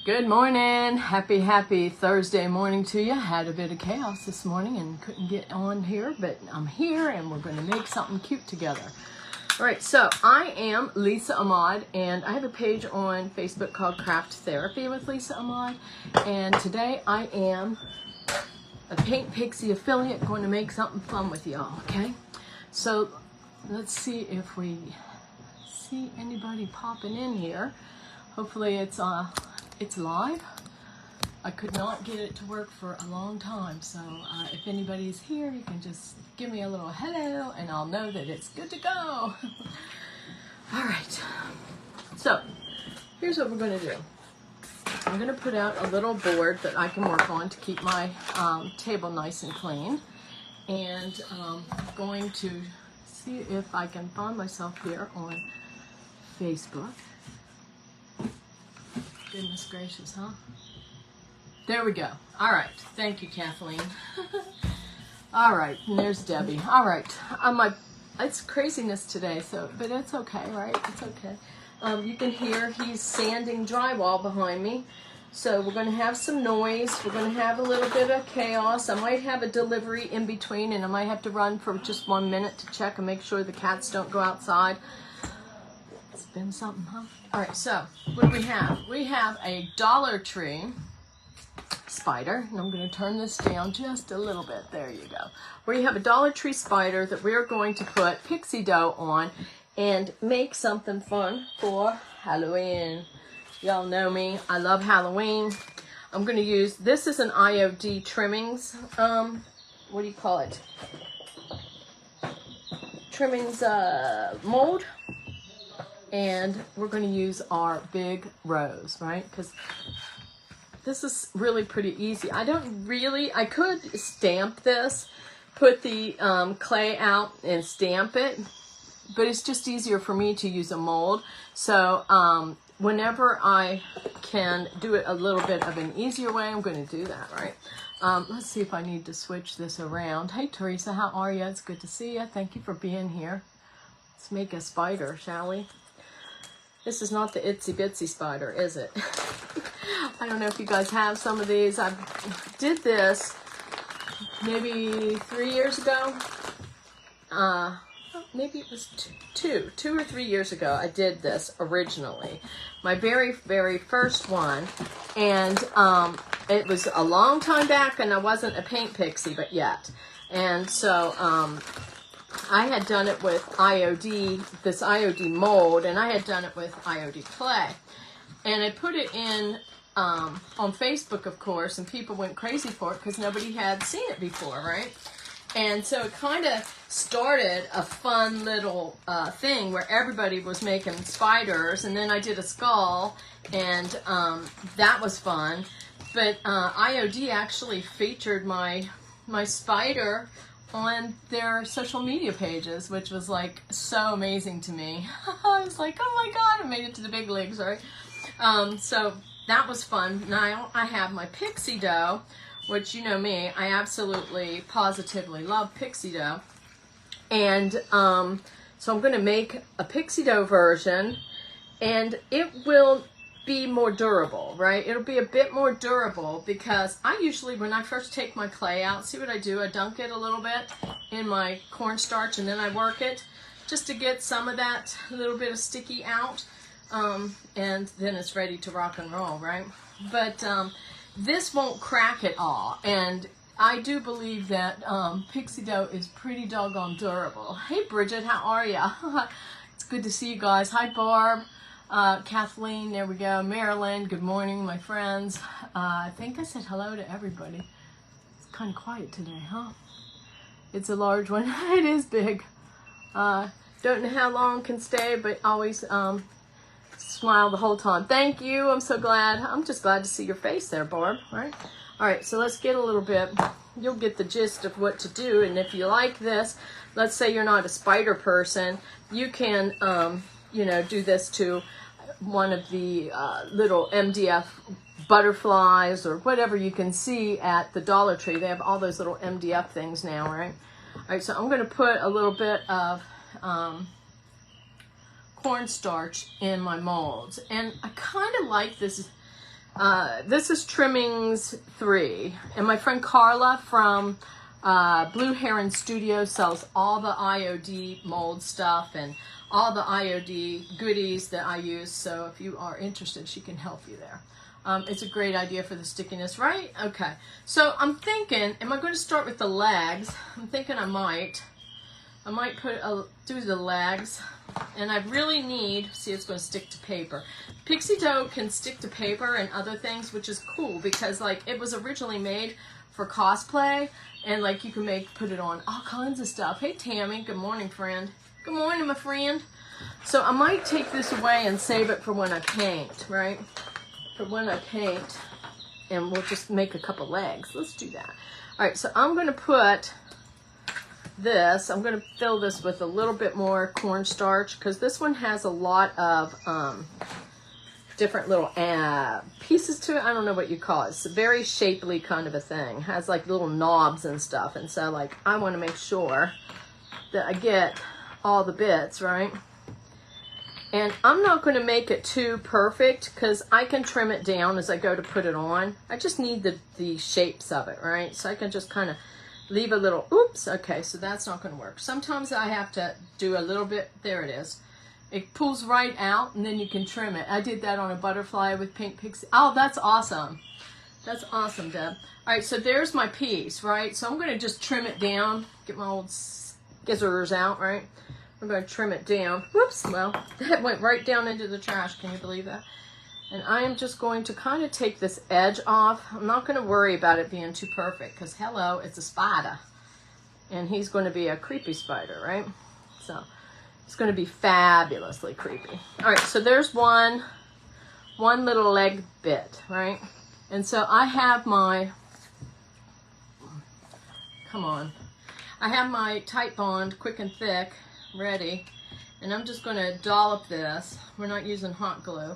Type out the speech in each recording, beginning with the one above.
Good morning. Happy Thursday morning to you. Had a bit of chaos this morning and couldn't get on here, but I'm here and we're going to make something cute together. All right, so I am Lisa Ahmad and I have a page on Facebook called Craft Therapy with Lisa Ahmad. And today I am a Paint Pixie affiliate going to make something fun with y'all, okay? So let's see if we see anybody popping in here. Hopefully it's live. I could not get it to work for a long time, so if anybody's here, you can just give me a little hello and I'll know that it's good to go. All right, so here's what we're going to do. I'm going to put out a little board that I can work on to keep my table nice and clean, and I'm going to see if I can find myself here on Facebook. Goodness gracious, huh? There we go. All right. Thank you, Kathleen. All right. And there's Debbie. All right. It's craziness today, but it's okay, right? It's okay. You can hear he's sanding drywall behind me. So we're going to have some noise. We're going to have a little bit of chaos. I might have a delivery in between, and I might have to run for just 1 minute to check and make sure the cats don't go outside. It's been something, huh? All right, so what do we have? We have a Dollar Tree spider, and I'm going to turn this down just a little bit. There you go. We have a Dollar Tree spider that we're going to put Pixie Doh on and make something fun for Halloween. Y'all know me. I love Halloween. I'm going to use, this is an IOD trimmings, what do you call it? Trimmings mold. And we're going to use our big rose, right? Because this is really pretty easy. I could stamp this, put the clay out and stamp it, but it's just easier for me to use a mold. So whenever I can do it a little bit of an easier way, I'm going to do that, right? Let's see if I need to switch this around. Hey, Teresa, how are you? It's good to see you. Thank you for being here. Let's make a spider, shall we? This is not the itsy bitsy spider, is it? I don't know if you guys have some of these. I did this maybe 3 years ago. Maybe it was two or 3 years ago. I did this originally. My very, very first one. And it was a long time back and I wasn't a paint pixie, but yet. And so, I had done it with IOD, this IOD mold, and I had done it with IOD clay. And I put it in on Facebook, of course, and people went crazy for it because nobody had seen it before, right? And so it kind of started a fun little thing where everybody was making spiders, and then I did a skull, and that was fun. But IOD actually featured my spider on their social media pages, which was like so amazing to me. I was like, oh my God, I made it to the big leagues, right? So that was fun. Now I have my Pixie Doh, which you know me, I absolutely, positively love Pixie Doh. And so I'm going to make a Pixie Doh version, and it will be more durable, right? It'll be a bit more durable because I usually, when I first take my clay out, see what I do? I dunk it a little bit in my cornstarch and then I work it just to get some of that little bit of sticky out, and then it's ready to rock and roll, right? But this won't crack at all, and I do believe that Pixie Doh is pretty doggone durable. Hey Bridget, how are ya? It's good to see you guys. Hi Barb. Kathleen, there we go. Marilyn, good morning, my friends. I think I said hello to everybody. It's kind of quiet today, huh? It's a large one. It is big. Don't know how long it can stay, but always smile the whole time. Thank you. I'm so glad. I'm just glad to see your face there, Barb. Right? All right, so let's get a little bit. You'll get the gist of what to do. And if you like this, let's say you're not a spider person, you can, you know, do this to one of the little MDF butterflies or whatever you can see at the Dollar Tree. They have all those little MDF things now, right? All right, so I'm going to put a little bit of cornstarch in my molds. And I kind of like this This is Trimmings 3. And my friend Carla from Blue Heron Studio sells all the IOD mold stuff and all the IOD goodies that I use. So if you are interested, she can help you there. It's a great idea for the stickiness, right? Okay. So I'm thinking, am I going to start with the legs? I'm thinking I might do the legs. And I really need, see, it's going to stick to paper. Pixie Doh can stick to paper and other things, which is cool because like it was originally made for cosplay, and like you can put it on all kinds of stuff. Hey Tammy, good morning friend. Good morning my friend. So I might take this away and save it for when I paint, right? For when I paint, and we'll just make a couple legs. Let's do that. All right, so I'm going to put this, I'm going to fill this with a little bit more cornstarch because this one has a lot of different little pieces to it. I don't know what you call it. It's a very shapely kind of a thing. It has like little knobs and stuff, and so like I want to make sure that I get all the bits, right? And I'm not going to make it too perfect because I can trim it down as I go to put it on. I just need the shapes of it, right? So I can just kind of leave a little, oops, okay, so that's not going to work. Sometimes I have to do a little bit, there it is. It pulls right out and then you can trim it. I did that on a butterfly with Paint Pixie. Oh, that's awesome. That's awesome, Deb. All right, so there's my piece, right? So I'm going to just trim it down, get my old skizzers out, right? I'm going to trim it down. Whoops, well, that went right down into the trash. Can you believe that? And I am just going to kind of take this edge off. I'm not going to worry about it being too perfect because, hello, it's a spider. And he's going to be a creepy spider, right? So it's going to be fabulously creepy. All right, so there's one little leg bit, right? And so I have my, come on. I have my Tight Bond Quick and Thick ready. And I'm just going to dollop this. We're not using hot glue.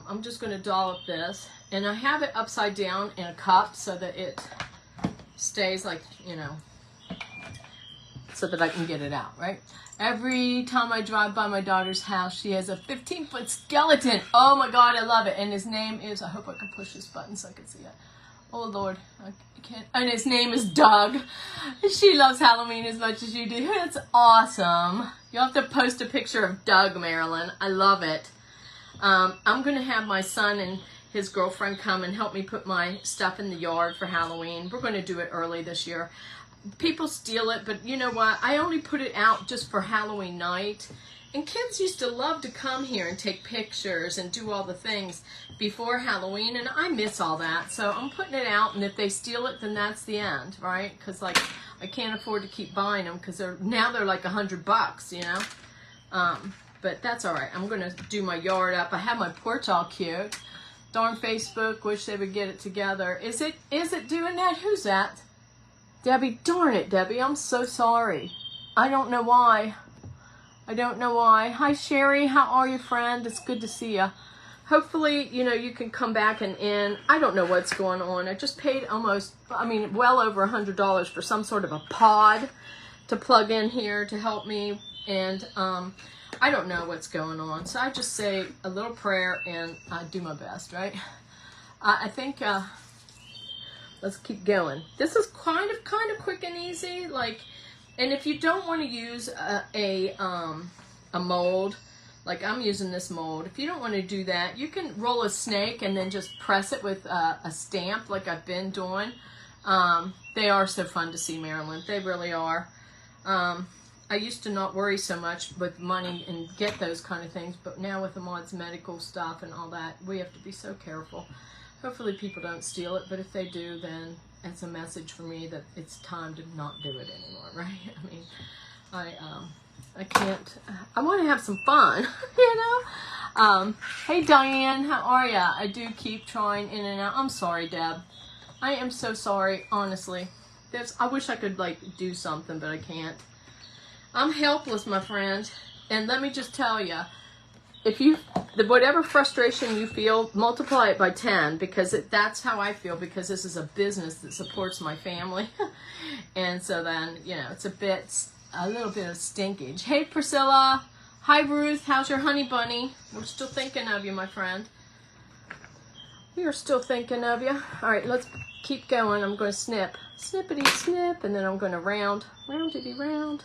I'm just going to dollop this, and I have it upside down in a cup so that it stays like, you know, so that I can get it out, right? Every time I drive by my daughter's house, she has a 15-foot skeleton. Oh my God, I love it. And his name is, I hope I can push this button so I can see it. Oh Lord, I can't. And his name is Doug. She loves Halloween as much as you do. That's awesome. You'll have to post a picture of Doug, Marilyn. I love it. I'm going to have my son and his girlfriend come and help me put my stuff in the yard for Halloween. We're going to do it early this year. People steal it, but you know what? I only put it out just for Halloween night. And kids used to love to come here and take pictures and do all the things before Halloween, and I miss all that. So I'm putting it out, and if they steal it, then that's the end, right? Because like I can't afford to keep buying them because now they're like $100, you know. But that's all right. I'm going to do my yard up. I have my porch all cute. Darn Facebook, wish they would get it together. Is it doing that? Who's that? Debbie, darn it, Debbie. I'm so sorry. I don't know why. I don't know why. Hi, Sherry. How are you, friend? It's good to see you. Hopefully, you know, you can come back and in. I don't know what's going on. I just paid well over $100 for some sort of a pod to plug in here to help me. And, I don't know what's going on, so I just say a little prayer and I do my best, right? I think, let's keep going. This is kind of quick and easy, like, and if you don't want to use a mold, like I'm using this mold, if you don't want to do that, you can roll a snake and then just press it with a stamp like I've been doing. They are so fun to see, Marilyn. They really are. I used to not worry so much with money and get those kind of things, but now with the mods medical stuff and all that, we have to be so careful. Hopefully people don't steal it, but if they do, then it's a message for me that it's time to not do it anymore, right? I mean, I can't, I want to have some fun, you know? Hey Diane, how are ya? I do keep trying in and out. I'm sorry, Deb. I am so sorry, honestly. I wish I could like do something, but I can't. I'm helpless, my friend, and let me just tell you, if whatever frustration you feel, multiply it by 10, because that's how I feel, because this is a business that supports my family, and so then, you know, it's a little bit of stinkage. Hey, Priscilla. Hi, Ruth. How's your honey bunny? We're still thinking of you, my friend. We are still thinking of you. All right, let's keep going. I'm going to snip. Snippity snip, and then I'm going to roundity round.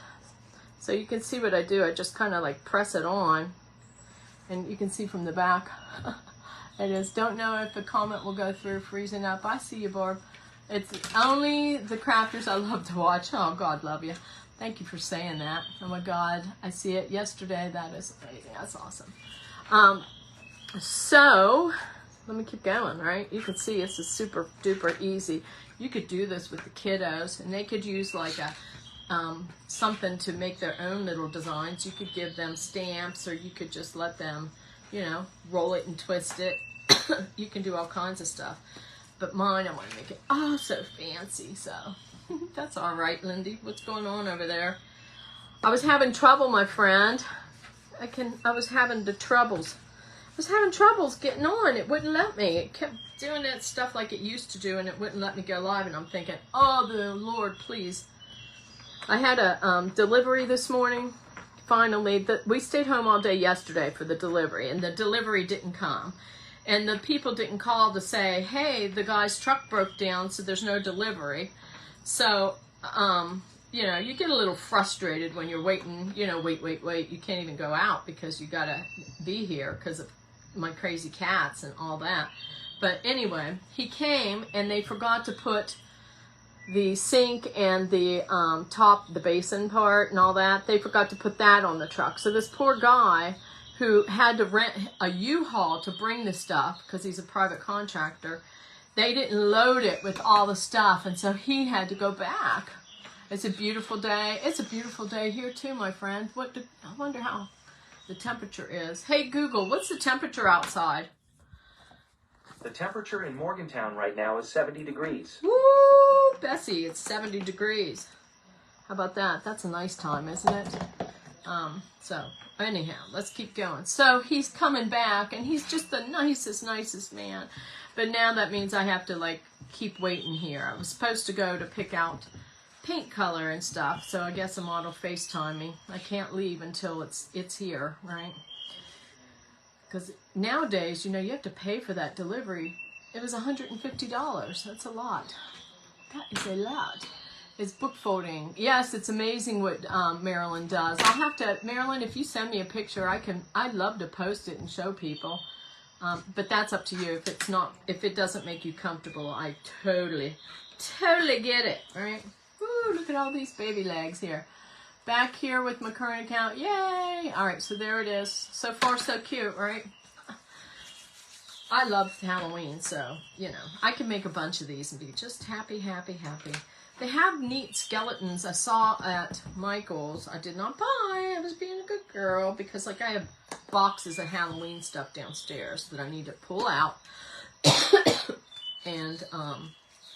So you can see what I do. I just kind of like press it on, and you can see from the back. It is, don't know if the comment will go through, freezing up. I see you, Barb. It's only the crafters I love to watch. Oh, God love you. Thank you for saying that. Oh my God, I see it yesterday. That is amazing. That's awesome. So let me keep going, right? You can see this is super duper easy. You could do this with the kiddos, and they could use like a something to make their own little designs. You could give them stamps, or you could just let them, you know, roll it and twist it. You can do all kinds of stuff. But mine, I want to make it so fancy. So that's all right, Lindy. What's going on over there? I was having trouble, my friend. I was having troubles getting on. It wouldn't let me. It kept doing that stuff like it used to do, and it wouldn't let me go live. And I'm thinking, oh, the Lord, please. I had a delivery this morning. Finally, we stayed home all day yesterday for the delivery, and the delivery didn't come. And the people didn't call to say, hey, the guy's truck broke down, so there's no delivery. So, you know, you get a little frustrated when you're waiting, you know, wait. You can't even go out because you got to be here because of my crazy cats and all that. But anyway, he came, and they forgot to put the sink and the the basin part and all that. They forgot to put that on the truck. So this poor guy who had to rent a U-Haul to bring the stuff because he's a private contractor, they didn't load it with all the stuff, and so he had to go back. It's a beautiful day. It's a beautiful day here too, my friend. I wonder how the temperature is. Hey Google, what's the temperature outside? The temperature in Morgantown right now is 70 degrees. Woo, Bessie, it's 70 degrees. How about that? That's a nice time, isn't it? So anyhow, let's keep going. So he's coming back, and he's just the nicest man. But now that means I have to like keep waiting here. I was supposed to go to pick out paint color and stuff, so I guess a model FaceTime me. I can't leave until it's here, right? Because nowadays, you know, you have to pay for that delivery. It was $150. That's a lot. That is a lot. It's book folding. Yes, it's amazing what Marilyn does. I'll have to, Marilyn, if you send me a picture, I'd love to post it and show people. But that's up to you. If it doesn't make you comfortable, I totally get it, right? Woo, look at all these baby legs here. Back here with my current account. Yay! All right, so there it is. So far, so cute, right? I love Halloween, so, you know, I can make a bunch of these and be just happy. They have neat skeletons I saw at Michael's. I did not buy. I was being a good girl because, like, I have boxes of Halloween stuff downstairs that I need to pull out and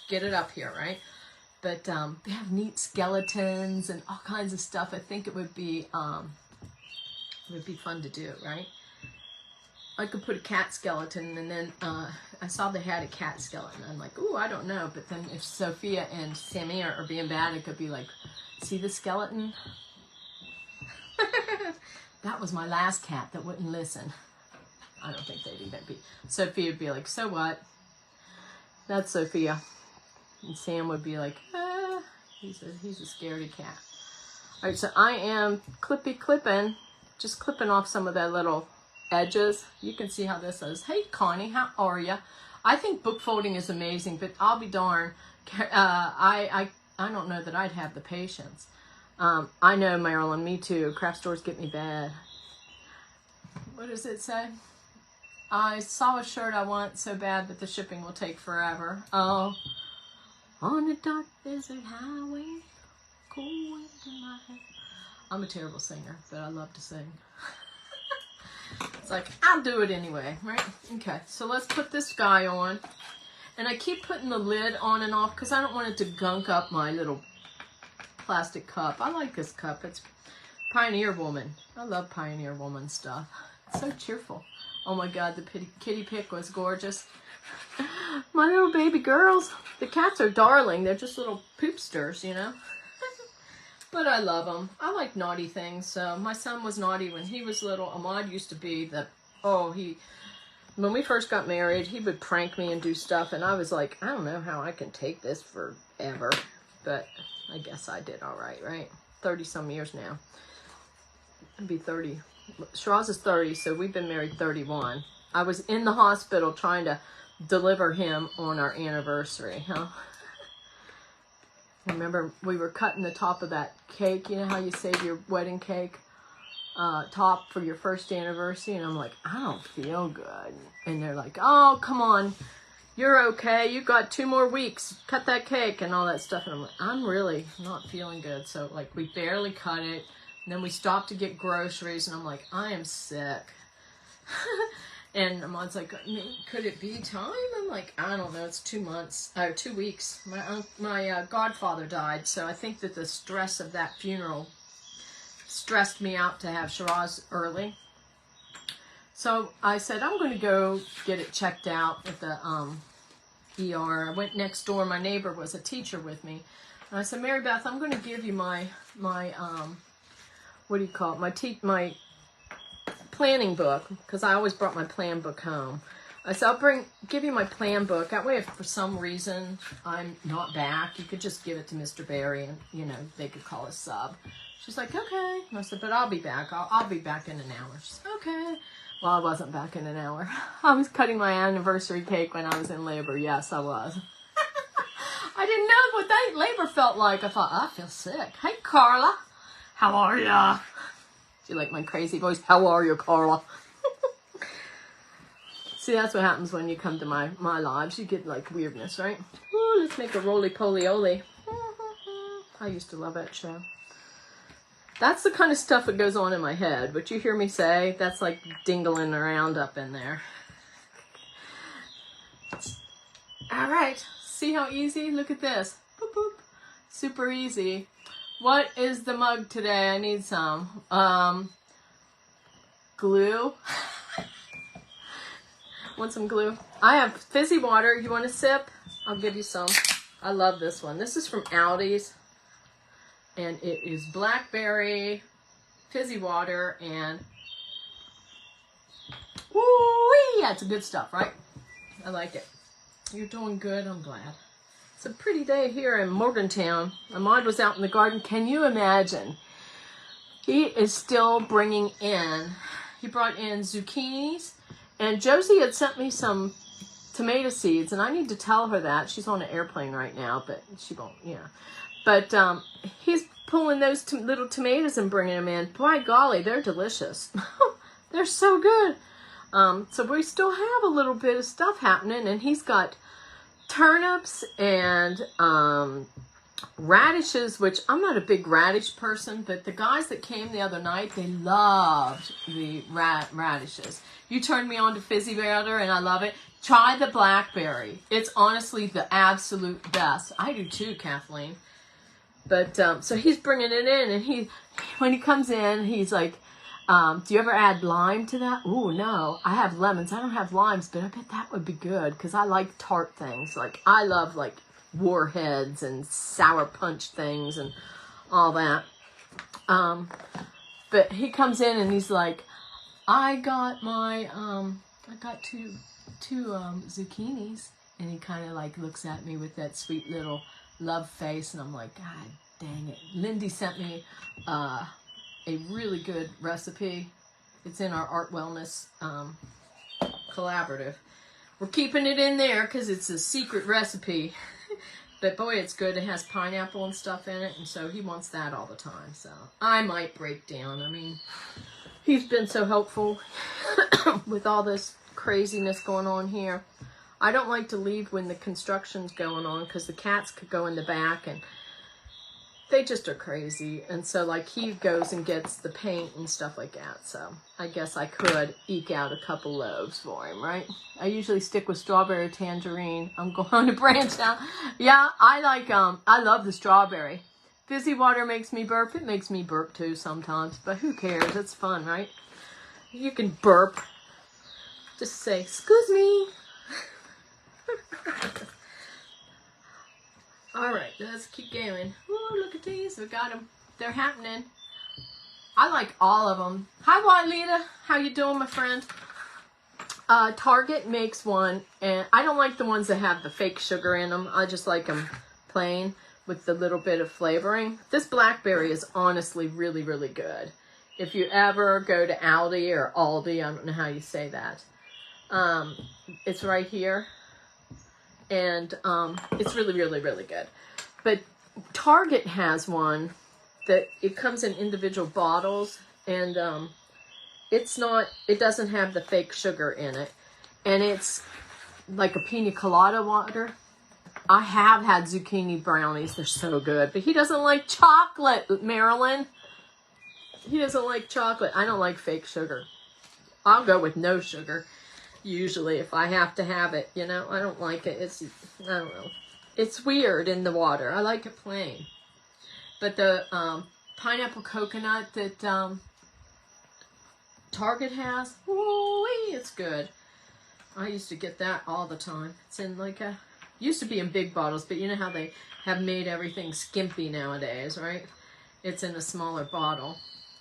get it up here, right? But they have neat skeletons and all kinds of stuff. I think it would be fun to do, right? I could put a cat skeleton, and then I saw they had a cat skeleton. I'm like, ooh, I don't know. But then if Sophia and Sammy are being bad, it could be like, see the skeleton? That was my last cat that wouldn't listen. I don't think they'd even be. Sophia would be like, so what? That's Sophia. And Sam would be like, he's a scaredy cat. All right, so I am clipping, just clipping off some of that little edges. You can see how this is. Hey, Connie, how are you? I think book folding is amazing, but I'll be darned. I don't know that I'd have the patience. I know, Marilyn, me too. Craft stores get me bad. What does it say? I saw a shirt I want so bad, but the shipping will take forever. Oh. On a dark desert highway, cool wind in my head. I'm a terrible singer, but I love to sing. It's like, I'll do it anyway, right? Okay, so let's put this guy on. And I keep putting the lid on and off because I don't want it to gunk up my little plastic cup. I like this cup. It's Pioneer Woman. I love Pioneer Woman stuff. It's so cheerful. Oh my God, the kitty pic was gorgeous. My little baby girls. The cats are darling. They're just little poopsters, you know. But I love them. I like naughty things. So my son was naughty when he was little. Ahmad used to be when we first got married, he would prank me and do stuff, and I was like, I don't know how I can take this forever, but I guess I did all right, right? 30-some years now. It'd be 30. Shiraz is 30, so we've been married 31. I was in the hospital trying to deliver him on our anniversary, huh? Remember, we were cutting the top of that cake. You know how you save your wedding cake top for your first anniversary? And I'm like, I don't feel good. And they're like, oh, come on. You're okay. You got 2 more weeks. Cut that cake and all that stuff. And I'm like, I'm really not feeling good. So, like, we barely cut it. And then we stopped to get groceries. And I'm like, I am sick. And Ahmad's like, could it be time? I'm like, I don't know. It's 2 months, or 2 weeks. My godfather died, so I think that the stress of that funeral stressed me out to have Shiraz early. So I said, I'm going to go get it checked out at the ER. I went next door. My neighbor was a teacher with me. And I said, Mary Beth, I'm going to give you my what do you call it? My planning book, because I always brought my plan book home. I said, I'll give you my plan book. That way, if for some reason I'm not back, you could just give it to Mr. Barry, and, you know, they could call a sub. She's like, okay. And I said, but I'll be back. I'll be back in an hour. She said, okay. Well, I wasn't back in an hour. I was cutting my anniversary cake when I was in labor. Yes, I was. I didn't know what that labor felt like. I thought, I feel sick. Hey, Carla. How are ya? Do you like my crazy voice? How are you, Carla? See, that's what happens when you come to my lives. You get, like, weirdness, right? Ooh, let's make a roly-poly-oly. I used to love that show. That's the kind of stuff that goes on in my head. What you hear me say, that's like dingling around up in there. All right. See how easy? Look at this. Boop, boop. Super easy. What is the mug today? I need some. Glue. Want some glue? I have fizzy water. You want a sip? I'll give you some. I love this one. This is from Aldi's. And it is blackberry, fizzy water, and woo-wee! Yeah, it's good stuff, right? I like it. You're doing good. I'm glad. It's a pretty day here in Morgantown. Ahmad was out in the garden. Can you imagine? He is still bringing in, he brought in zucchinis, and Josie had sent me some tomato seeds, and I need to tell her that. She's on an airplane right now, but she won't, yeah. But he's pulling those little tomatoes and bringing them in. By golly, they're delicious. They're so good. So we still have a little bit of stuff happening, and he's got turnips and radishes, which I'm not a big radish person, but the guys that came the other night, they loved the radishes. You turned me on to fizzy water, and I love it. Try the blackberry. It's honestly the absolute best. I do too, Kathleen. But, so he's bringing it in, and when he comes in, he's like, do you ever add lime to that? Ooh, no, I have lemons. I don't have limes, but I bet that would be good, because I like tart things. Like, I love, like, warheads and sour punch things and all that. But he comes in, and he's like, I got two zucchinis. And he kind of, like, looks at me with that sweet little love face, and I'm like, God dang it. Lindy sent me a really good recipe. It's in our Art Wellness collaborative. We're keeping it in there because it's a secret recipe. But boy, it's good. It has pineapple and stuff in it, and so he wants that all the time. So I might break down. I mean, he's been so helpful with all this craziness going on here. I don't like to leave when the construction's going on, because the cats could go in the back, and they just are crazy. And so, like, he goes and gets the paint and stuff like that. So I guess I could eke out a couple loaves for him, right? I usually stick with strawberry tangerine. I'm going to branch out. Yeah, I love the strawberry. Fizzy water makes me burp. It makes me burp too sometimes, but who cares? It's fun, right? You can burp. Just say, excuse me. All right, let's keep going. Ooh, look at these. We got them. They're happening. I like all of them. Hi, Juanita. How you doing, my friend? Target makes one, and I don't like the ones that have the fake sugar in them. I just like them plain with the little bit of flavoring. This blackberry is honestly really, really good. If you ever go to Aldi or Aldi, I don't know how you say that. It's right here. And it's really, really, really good. But Target has one that it comes in individual bottles, and it doesn't have the fake sugar in it. And it's like a pina colada water. I have had zucchini brownies. They're so good. But he doesn't like chocolate, Marilyn. He doesn't like chocolate. I don't like fake sugar. I'll go with no sugar, usually, if I have to have it. You know, I don't like it. I don't know. It's weird in the water. I like it plain. But the pineapple coconut that Target has, ooh-wee, it's good. I used to get that all the time. It's in like used to be in big bottles, but you know how they have made everything skimpy nowadays, right? It's in a smaller bottle.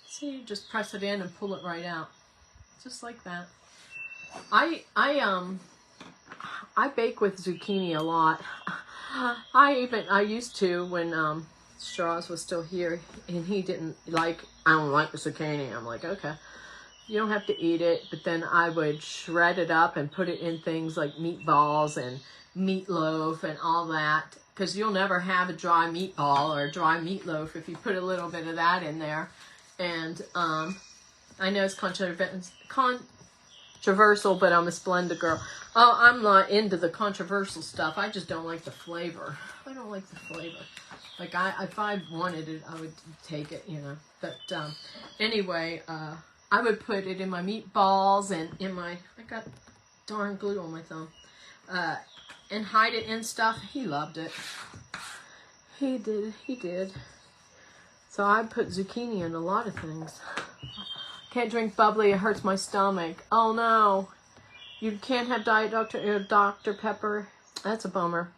So you just press it in and pull it right out. Just like that. I bake with zucchini a lot. I used to when Strauss was still here, and he didn't like, I don't like the zucchini. I'm like, okay, you don't have to eat it. But then I would shred it up and put it in things like meatballs and meatloaf and all that, because you'll never have a dry meatball or a dry meatloaf if you put a little bit of that in there. And I know it's controversial, but I'm a Splenda girl. Oh, I'm not into the controversial stuff. I just don't like the flavor. I don't like the flavor. Like, if I wanted it, I would take it, you know. But anyway, I would put it in my meatballs and in my, I got darn glue on my thumb, and hide it in stuff. He loved it. He did. So I put zucchini in a lot of things. Can't drink bubbly, it hurts my stomach. Oh no. You can't have Diet Dr. Pepper. That's a bummer.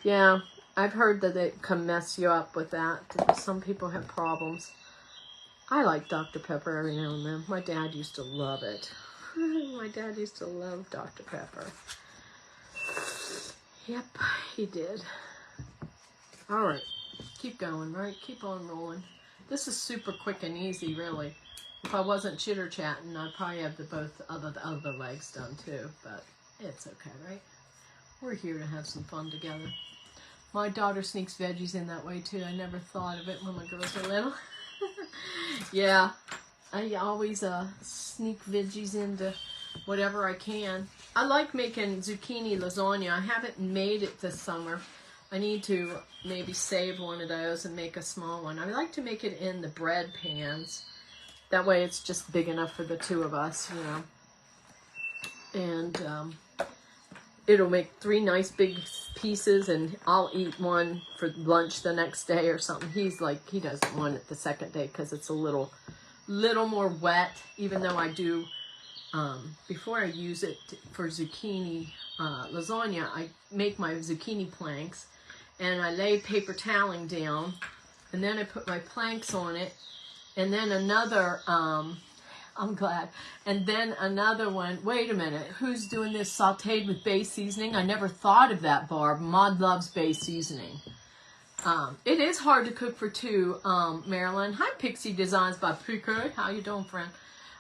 Yeah, I've heard that it can mess you up with that. Some people have problems. I like Dr. Pepper every now and then. My dad used to love it. My dad used to love Dr. Pepper. Yep, he did. All right. Keep going, right? Keep on rolling. This is super quick and easy, really. If I wasn't chitter-chatting, I'd probably have the other legs done too, but it's okay, right? We're here to have some fun together. My daughter sneaks veggies in that way too. I never thought of it when my girls were little. Yeah, I always sneak veggies into whatever I can. I like making zucchini lasagna. I haven't made it this summer. I need to maybe save one of those and make a small one. I like to make it in the bread pans. That way it's just big enough for the two of us, you know. And it'll make 3 nice big pieces, and I'll eat one for lunch the next day or something. He's like, he doesn't want it the second day because it's a little more wet, even though I do, before I use it for zucchini lasagna, I make my zucchini planks. And I lay paper toweling down, and then I put my planks on it, and then another, I'm glad, and then another one. Wait a minute, who's doing this sauteed with bay seasoning? I never thought of that, Barb. Maud loves bay seasoning. It is hard to cook for 2, Marilyn. Hi, Pixie Designs by Puku. How you doing, friend?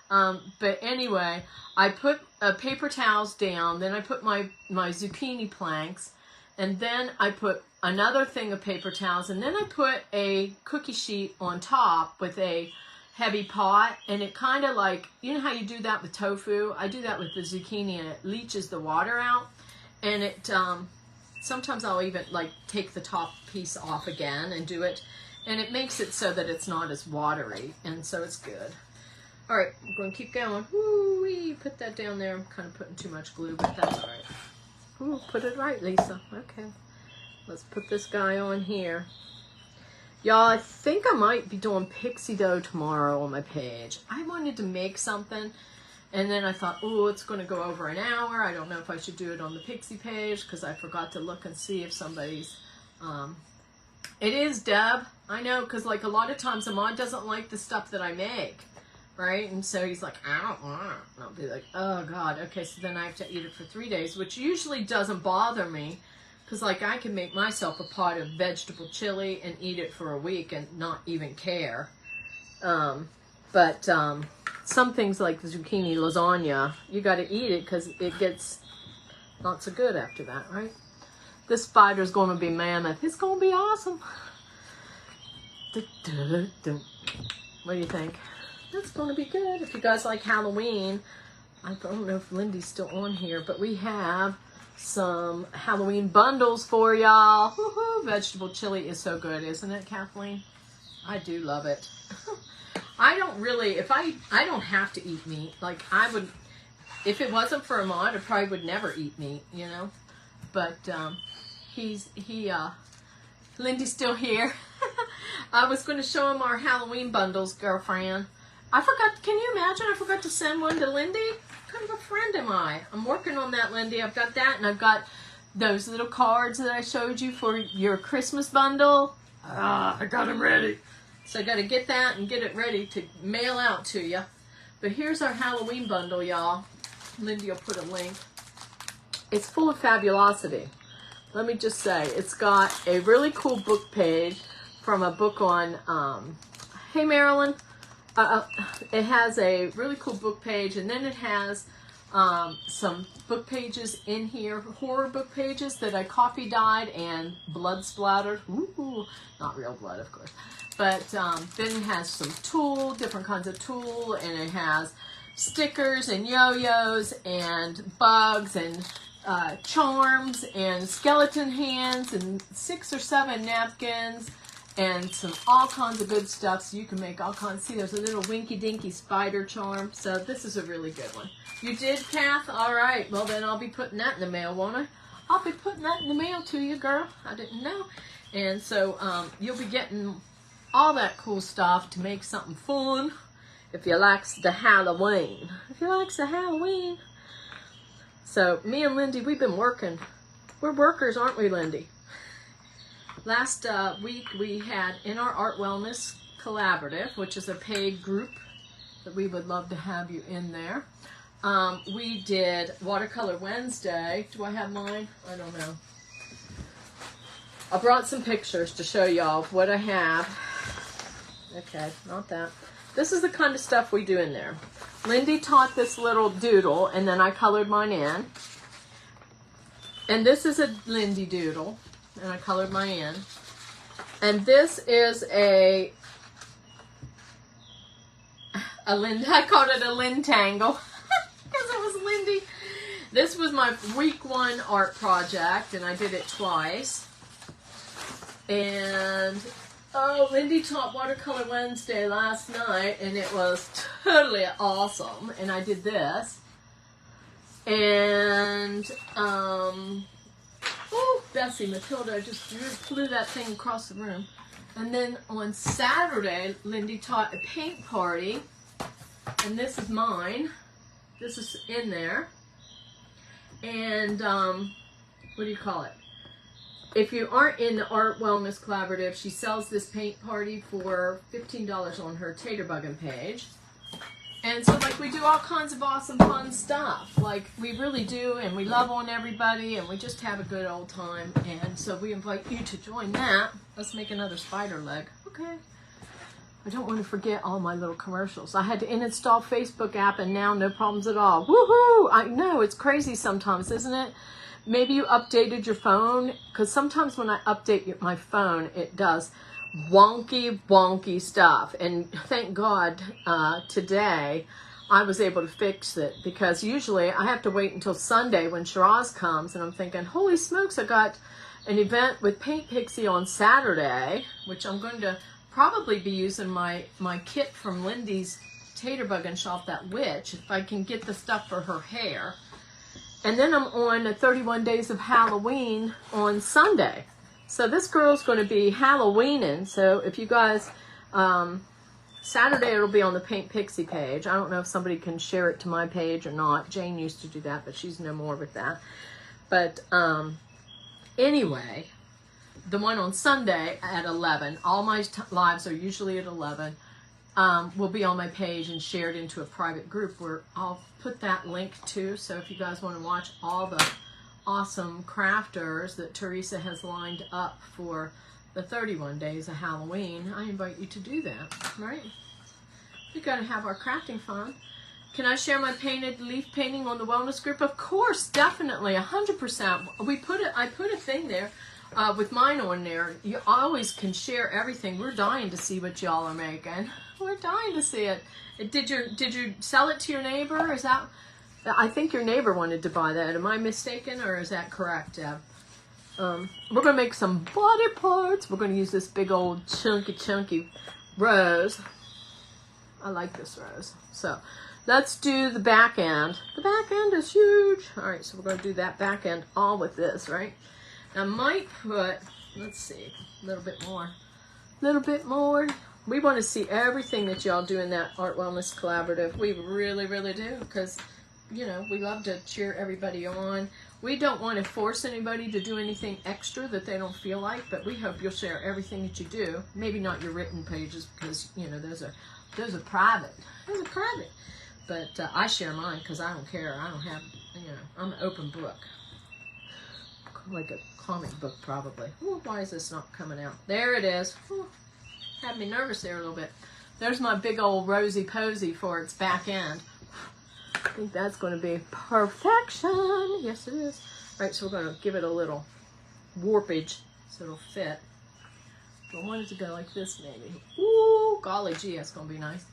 But anyway, I put paper towels down, then I put my zucchini planks, and then I put another thing of paper towels, and then I put a cookie sheet on top with a heavy pot, and it kind of like, you know how you do that with tofu? I do that with the zucchini, and it leaches the water out, and it, sometimes I'll even like take the top piece off again and do it, and it makes it so that it's not as watery, and so it's good. All right, I'm going to keep going. Woo-wee, put that down there. I'm kind of putting too much glue, but that's all right. Ooh, put it right, Lisa. Okay. Let's put this guy on here. Y'all, I think I might be doing Pixie Doh tomorrow on my page. I wanted to make something, and then I thought, oh, it's going to go over an hour. I don't know if I should do it on the Pixie page, because I forgot to look and see if somebody's... It is, Deb. I know, because like a lot of times Ahmad doesn't like the stuff that I make. right? And so he's like, I don't want it. And I'll be like, oh God, okay, so then I have to eat it for 3 days, which usually doesn't bother me, because like I can make myself a pot of vegetable chili and eat it for a week and not even care. But some things like the zucchini lasagna, you got to eat it because it gets not so good after that, right? This spider's going to be mammoth. It's going to be awesome. What do you think? That's going to be good. If you guys like Halloween, I don't know if Lindy's still on here, but we have some Halloween bundles for y'all. Woohoo! Vegetable chili is so good, isn't it, Kathleen? I do love it. I don't really, I don't have to eat meat. Like I would, if it wasn't for Ahmad, I probably would never eat meat, you know. But Lindy's still here. I was going to show him our Halloween bundles, girlfriend. I forgot, can you imagine? I forgot to send one to Lindy. What kind of a friend am I? I'm working on that, Lindy. I've got that, and I've got those little cards that I showed you for your Christmas bundle. I got them ready. So I got to get that and get it ready to mail out to you. But here's our Halloween bundle, y'all. Lindy will put a link. It's full of fabulosity. Let me just say, it's got a really cool book page from a book on, hey Marilyn, it has a really cool book page, and then it has some book pages in here, horror book pages that I coffee dyed and blood splattered. Ooh, not real blood, of course. But then it has some tool, different kinds of tool, and it has stickers and yo-yos and bugs and charms and skeleton hands and 6 or 7 napkins and some all kinds of good stuff. So you can make all kinds. See, there's a little winky dinky spider charm. So this is a really good one. You did, Kath? All right. Well, then I'll be putting that in the mail, won't I? I'll be putting that in the mail to you, girl. I didn't know. And so you'll be getting all that cool stuff to make something fun if you like the Halloween. If you like the Halloween. So me and Lindy, we've been working. We're workers, aren't we, Lindy? Last week we had in our Art Wellness Collaborative, which is a paid group that we would love to have you in there. We did Watercolor Wednesday. Do I have mine? I don't know. I brought some pictures to show y'all what I have. Okay, not that. This is the kind of stuff we do in there. Lindy taught this little doodle, and then I colored mine in. And this is a Lindy doodle, and I colored mine in. And this is a I called it a Lintangle, because it was Lindy. This was my week 1 art project, and I did it twice. And oh, Lindy taught Watercolor Wednesday last night, and it was totally awesome. And I did this. And, oh, Bessie, Matilda just flew that thing across the room. And then on Saturday, Lindy taught a paint party. And this is mine. This is in there. And, what do you call it? If you aren't in the Art Wellness Collaborative, she sells this paint party for $15 on her Taterbuggin page. And so, like, we do all kinds of awesome, fun stuff. Like, we really do, and we love on everybody, and we just have a good old time. And so we invite you to join that. Let's make another spider leg. Okay. I don't want to forget all my little commercials. I had to uninstall Facebook app, and now no problems at all. Woohoo! I know, it's crazy sometimes, isn't it? Maybe you updated your phone, because sometimes when I update my phone, it does wonky stuff. And thank God today I was able to fix it, because usually I have to wait until Sunday when Shiraz comes, and I'm thinking, holy smokes, I got an event with Paint Pixie on Saturday, which I'm going to probably be using my kit from Lindy's Taterbuggin shop, that witch, if I can get the stuff for her hair. And then I'm on 31 Days of Halloween on Sunday. So this girl's going to be Halloweening. So if you guys, Saturday it'll be on the Paint Pixie page. I don't know if somebody can share it to my page or not. Jane used to do that, but she's no more with that. But anyway, the one on Sunday at 11. All my lives are usually at 11. will be on my page and shared into a private group where I'll put that link too. So if you guys want to watch all the awesome crafters that Teresa has lined up for the 31 days of Halloween, I invite you to do that, right? We got to have our crafting fun. Can I share my painted leaf painting on the wellness group? Of course, definitely, 100%. I put a thing there with mine on there. You always can share everything. We're dying to see what y'all are making. We're dying to see it. Did you sell it to your neighbor? Is that? I think your neighbor wanted to buy that. Am I mistaken, or is that correct, Deb? We're gonna make some body parts. We're gonna use this big old chunky rose. I like this rose. So let's do the back end. The back end is huge. All right, so we're going to do that back end all with this, right? I might put, let's see, a little bit more. A little bit more. We want to see everything that y'all do in that Art Wellness Collaborative. We really, really do, because, you know, we love to cheer everybody on. We don't want to force anybody to do anything extra that they don't feel like, but we hope you'll share everything that you do. Maybe not your written pages, because, you know, those are private. Those are private. But I share mine because I don't care. I don't have, you know, I'm an open book. Like a comic book, probably. Ooh, why is this not coming out? There it is. Ooh, had me nervous there a little bit. There's my big old rosy posy for its back end. I think that's going to be perfection. Yes, it is. All right, so we're going to give it a little warpage so it'll fit. I want it to go like this, maybe. Ooh, golly gee, that's going to be nice.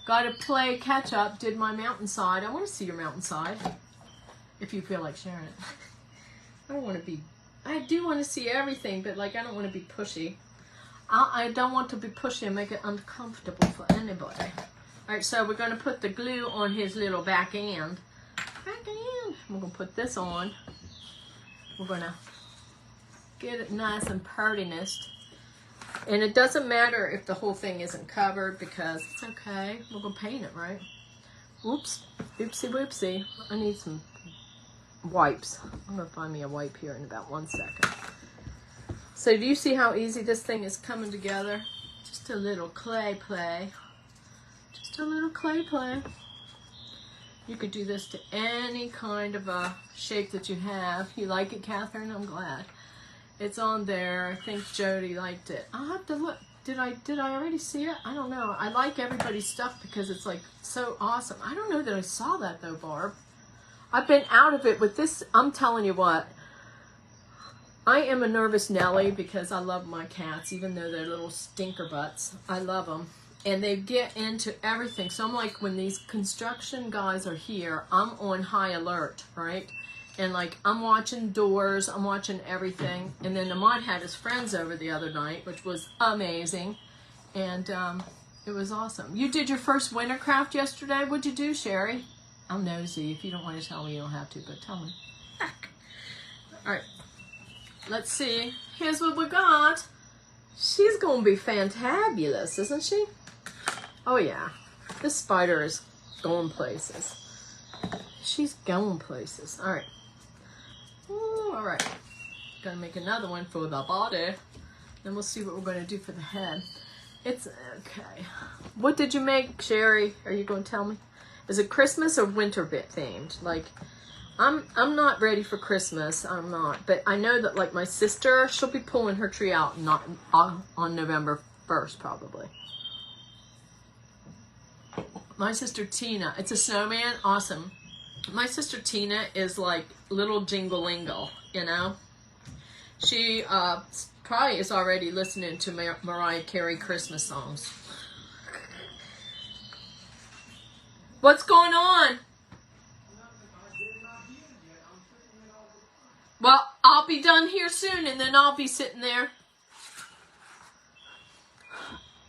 Got to play catch up. Did my mountainside. I want to see your mountainside. If you feel like sharing it. I don't want to be... I do want to see everything, but like I don't want to be pushy. I don't want to be pushy and make it uncomfortable for anybody. Alright, so we're going to put the glue on his little back end. Back end. We're going to put this on. We're going to get it nice and prettiness. And it doesn't matter if the whole thing isn't covered because it's okay. We're going to paint it, right? Whoops. Oopsie whoopsie. I need some wipes. I'm going to find me a wipe here in about 1 second. So do you see how easy this thing is coming together? Just a little clay play. Just a little clay play. You could do this to any kind of a shape that you have. You like it, Catherine? I'm glad. It's on there. I think Jody liked it. I'll have to look. Did I already see it? I don't know. I like everybody's stuff because it's like so awesome. I don't know that I saw that though, Barb. I've been out of it with this. I'm telling you what. I am a nervous Nelly because I love my cats, even though they're little stinker butts. I love them. And they get into everything. So I'm like, when these construction guys are here, I'm on high alert, right? And like, I'm watching doors, I'm watching everything. And then Ahmad had his friends over the other night, which was amazing. And it was awesome. You did your first winter craft yesterday. What'd you do, Sherry? I'm nosy. If you don't want to tell me, you don't have to, but tell me. All right. Let's see. Here's what we got. She's going to be fantabulous, isn't she? Oh, yeah. This spider is going places. She's going places. All right. Ooh, all right. Gonna make another one for the body. Then we'll see what we're going to do for the head. It's okay. What did you make, Sherry? Are you going to tell me? Is it Christmas or winter bit themed? Like, I'm not ready for Christmas. I'm not. But I know that, like, my sister, she'll be pulling her tree out not on November 1st, probably. My sister Tina, it's a snowman. Awesome. My sister Tina is like little jingle-lingle, you know? She probably is already listening to Mariah Carey Christmas songs. What's going on? Well, I'll be done here soon, and then I'll be sitting there.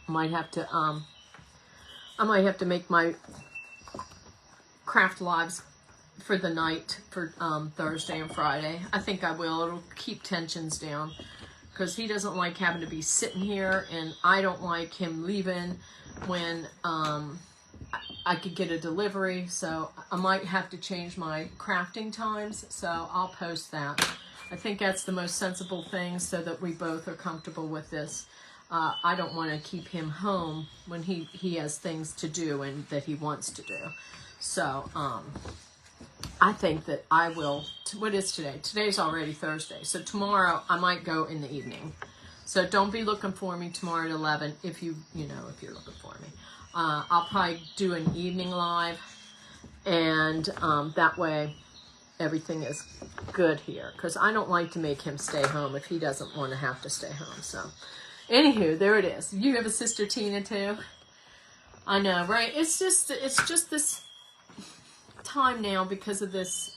I might have to make my craft lives for the night for Thursday and Friday. I think I will. It'll keep tensions down because he doesn't like having to be sitting here, and I don't like him leaving when I could get a delivery. So I might have to change my crafting times. So I'll post that. I think that's the most sensible thing so that we both are comfortable with this. I don't want to keep him home when he has things to do and that he wants to do. So, I think that I will, what is today? Today's already Thursday. So tomorrow I might go in the evening. So don't be looking for me tomorrow at 11 if you're looking for me. I'll probably do an evening live, and that way everything is good here. Because I don't like to make him stay home if he doesn't want to have to stay home. So, anywho, there it is. You have a sister Tina too? I know, right? It's just this time now because of this,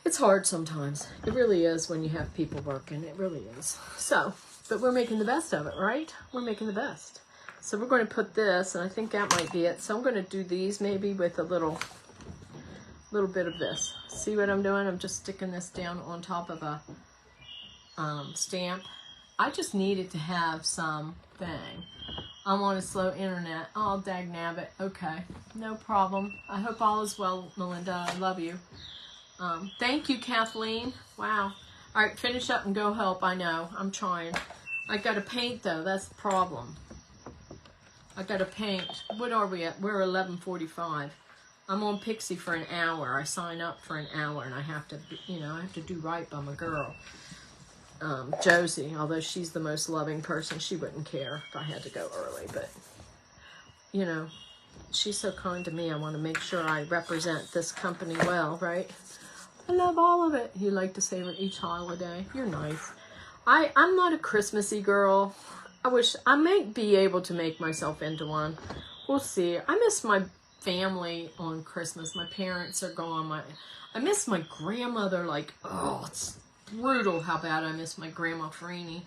it's hard sometimes. It really is when you have people working. It really is. So, but we're making the best of it, right? We're making the best. So we're going to put this, and I think that might be it. So I'm going to do these maybe with a little bit of this. See what I'm doing? I'm just sticking this down on top of a stamp. I just needed to have some thing. I'm on a slow internet. Oh, dag nabbit. Okay, no problem. I hope all is well, Melinda. I love you. Thank you, Kathleen. Wow. All right, finish up and go help. I know. I'm trying. I got to paint, though. That's the problem. I got to paint. What are we at? We're 11:45. I'm on Pixie for an hour. I sign up for an hour, and I have to, I have to do right by my girl. Josie, although she's the most loving person, she wouldn't care if I had to go early, but she's so kind to me. I want to make sure I represent this company well, right? I love all of it. You like to savor each holiday. You're nice. I'm not a Christmassy girl. I wish I might be able to make myself into one. We'll see. I miss my family on Christmas. My parents are gone. I miss my grandmother. It's brutal how bad I miss my grandma Farini.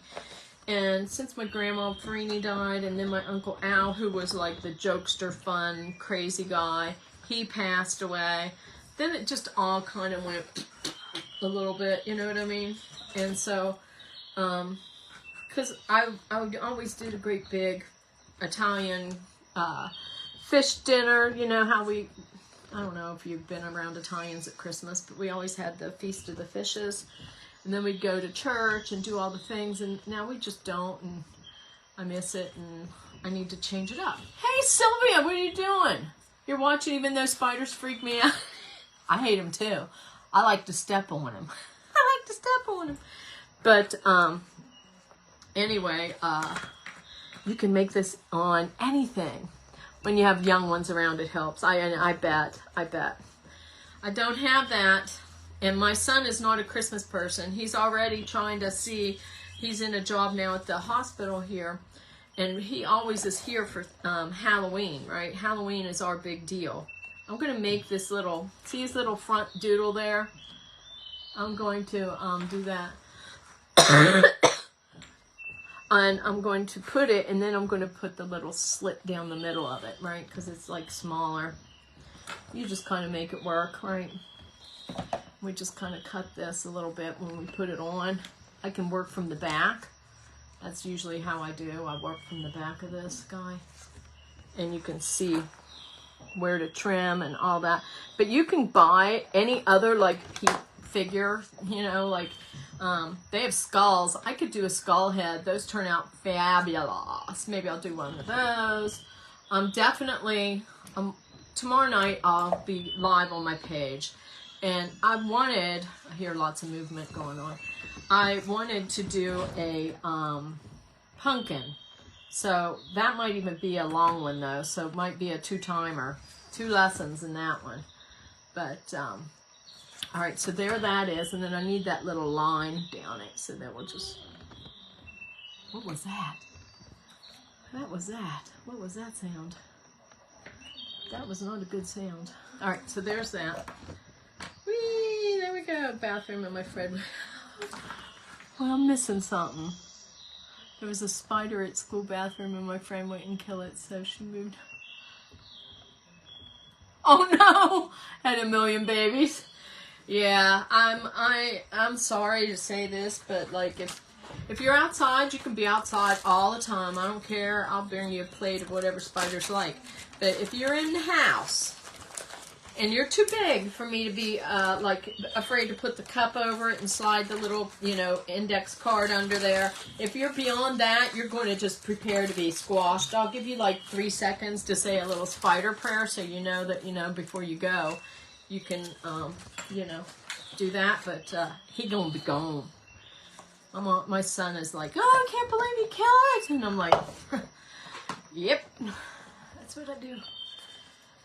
And since my grandma Farini died, and then my Uncle Al, who was like the jokester, fun, crazy guy, he passed away. Then it just all kind of went a little bit, you know what I mean? And so, because I would always do the great big Italian fish dinner, how I don't know if you've been around Italians at Christmas, but we always had the Feast of the Fishes. And then we'd go to church and do all the things, and now we just don't, and I miss it, and I need to change it up. Hey, Sylvia, what are you doing? You're watching even though spiders freak me out? I hate them, too. I like to step on them. I like to step on them. But, anyway, you can make this on anything. When you have young ones around, it helps. I bet. I don't have that. And my son is not a Christmas person. He's already trying to see, he's in a job now at the hospital here. And he always is here for Halloween, right? Halloween is our big deal. I'm going to make this little, see his little front doodle there? I'm going to do that. And I'm going to put it, and then I'm going to put the little slit down the middle of it, right? Because it's like smaller. You just kind of make it work, right? We just kind of cut this a little bit when we put it on. I can work from the back. That's usually how I do. I work from the back of this guy. And you can see where to trim and all that. But you can buy any other figure, they have skulls. I could do a skull head. Those turn out fabulous. Maybe I'll do one of those. Definitely, tomorrow night I'll be live on my page. And I hear lots of movement going on. I wanted to do a pumpkin. So that might even be a long one though. So it might be a 2-timer. 2 lessons in that one. But, all right, so there that is. And then I need that little line down it. So then we'll just, what was that? What was that sound? That was not a good sound. All right, so there's that. Whee, there we go. Bathroom and my friend. Well, I'm missing something. There was a spider at school bathroom and my friend wouldn't kill it, so she moved. Oh no! Had a million babies. Yeah, I'm sorry to say this, but if you're outside, you can be outside all the time. I don't care. I'll bring you a plate of whatever spiders like. But if you're in the house, And you're too big for me to be like afraid to put the cup over it and slide the little, you know, index card under there. If you're beyond that, you're going to just prepare to be squashed. I'll give you like 3 seconds to say a little spider prayer so you know that, you know, before you go, you can, you know, do that. But he gonna be gone. My son is like, oh, I can't believe you killed it. And I'm like, yep, that's what I do.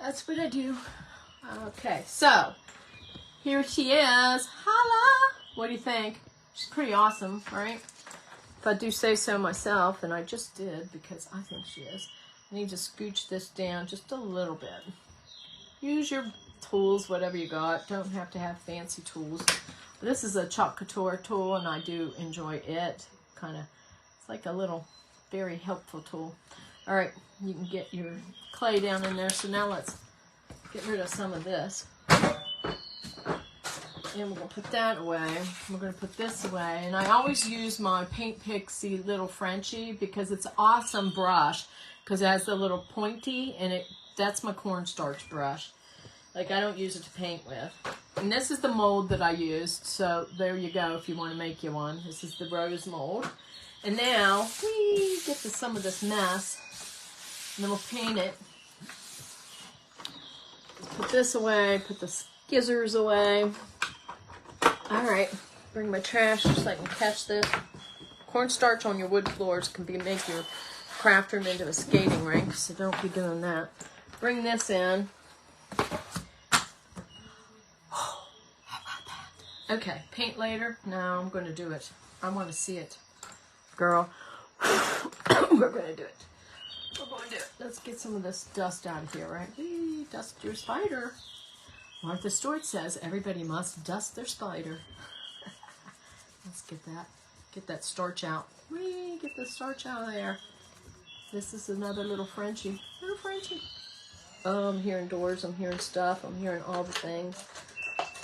That's what I do. Okay, so here she is. Holla! What do you think? She's pretty awesome, right? If I do say so myself, and I just did because I think she is. I need to scooch this down just a little bit. Use your tools, whatever you got. Don't have to have fancy tools. This is a Chalk Couture tool, and I do enjoy it. Kind of, it's like a little, very helpful tool. All right, you can get your clay down in there. So now let's get rid of some of this. And we're going to put that away. We're going to put this away. And I always use my Paint Pixie little Frenchie because it's an awesome brush because it has the little pointy, and that's my cornstarch brush. Like, I don't use it to paint with. And this is the mold that I used. So there you go if you want to make you one. This is the rose mold. And now we get to some of this mess. And then we'll paint it. Put this away, put the skizzers away. All right, bring my trash so I can catch this. Cornstarch on your wood floors can make your craft room into a skating rink, so don't be doing that. Bring this in. How about that? Okay, paint later? No, I'm going to do it. I want to see it. Girl, we're going to do it. We're going to do it. Let's get some of this dust out of here, right? Whee, dust your spider. Martha Stewart says everybody must dust their spider. Let's get that starch out. Whee, get the starch out of there. This is another little Frenchie. Little Frenchie. Oh, I'm hearing doors. I'm hearing stuff. I'm hearing all the things.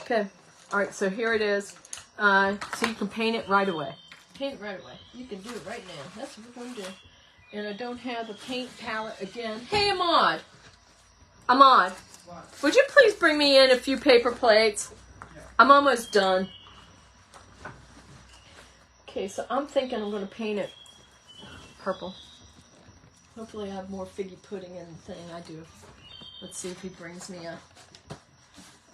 Okay. All right, so here it is. So you can paint it right away. Paint it right away. You can do it right now. That's what we're going to do. And I don't have the paint palette again. Hey, Ahmad. Ahmad. What? Would you please bring me in a few paper plates? Yeah. I'm almost done. Okay, so I'm thinking I'm going to paint it purple. Hopefully I have more figgy pudding in the thing. I do. Let's see if he brings me a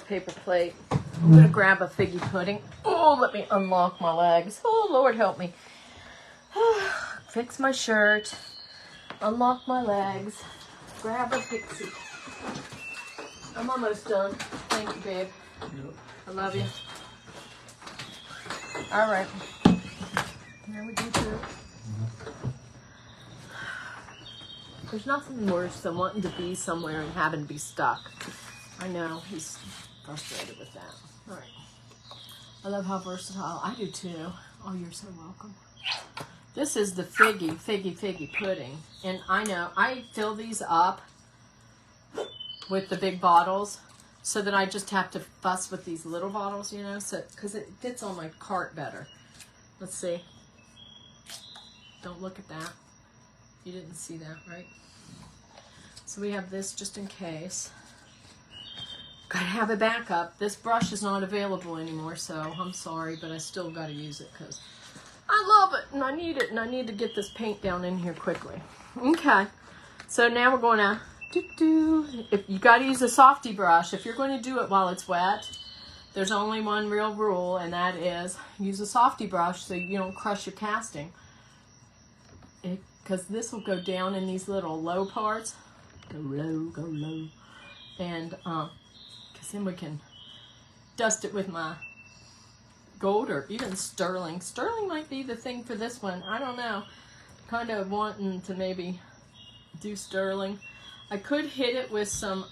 paper plate. I'm going to grab a figgy pudding. Oh, let me unlock my legs. Oh, Lord help me. Fix my shirt. Unlock my legs. Grab a pixie. I'm almost done. Thank you, babe. Yep. I love you. All right. There we go, too. There's nothing worse than wanting to be somewhere and having to be stuck. I know. He's frustrated with that. All right. I love how versatile. I do, too. Oh, you're so welcome. This is the figgy pudding. And I know, I fill these up with the big bottles so that I just have to fuss with these little bottles, you know, so because it fits on my cart better. Let's see. Don't look at that. You didn't see that, right? So we have this just in case. Gotta have a backup. This brush is not available anymore, so I'm sorry, but I still gotta use it because I love it, and I need it, and I need to get this paint down in here quickly. Okay, so now we're going to if you got to use a softy brush. If you're going to do it while it's wet, there's only one real rule, and that is use a softy brush so you don't crush your casting. Because this will go down in these little low parts. Go low. And because then we can dust it with my gold or even sterling. Sterling might be the thing for this one. I don't know. Kind of wanting to maybe do sterling. I could hit it with some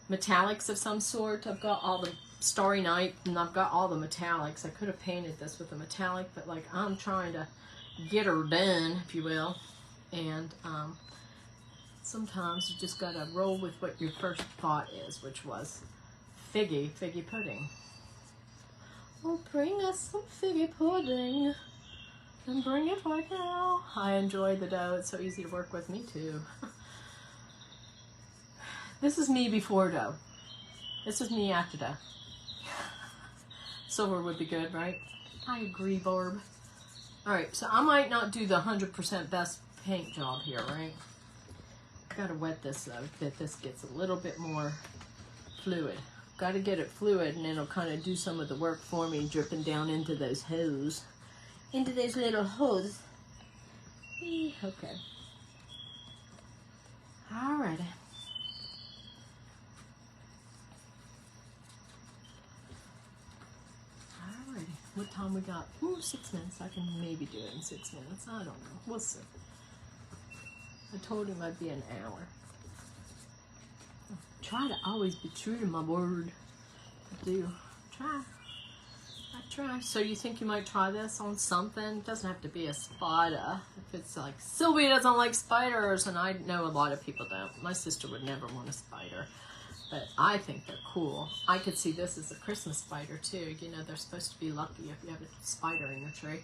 metallics of some sort. I've got all the Starry Night and I've got all the metallics. I could have painted this with a metallic, but like I'm trying to get her done, if you will. And sometimes you just gotta roll with what your first thought is, which was figgy pudding. Oh, bring us some figgy pudding. And bring it right now. I enjoy the dough. It's so easy to work with. Me too. This is me before dough. This is me after dough. Silver would be good, right? I agree, Barb. Alright, so I might not do the 100% best paint job here, right? Gotta wet this though, that this gets a little bit more fluid. Gotta get it fluid and it'll kind of do some of the work for me, dripping down into those holes. Into those little holes. Okay. Alrighty. Alrighty. What time we got? Ooh, 6 minutes. I can maybe do it in 6 minutes. I don't know. We'll see. I told him I'd be an hour. Try to always be true to my word. I do. Try. I try. So you think you might try this on something? It doesn't have to be a spider. If it's like, Sylvia doesn't like spiders, and I know a lot of people don't. My sister would never want a spider. But I think they're cool. I could see this as a Christmas spider too. You know, they're supposed to be lucky if you have a spider in your tree.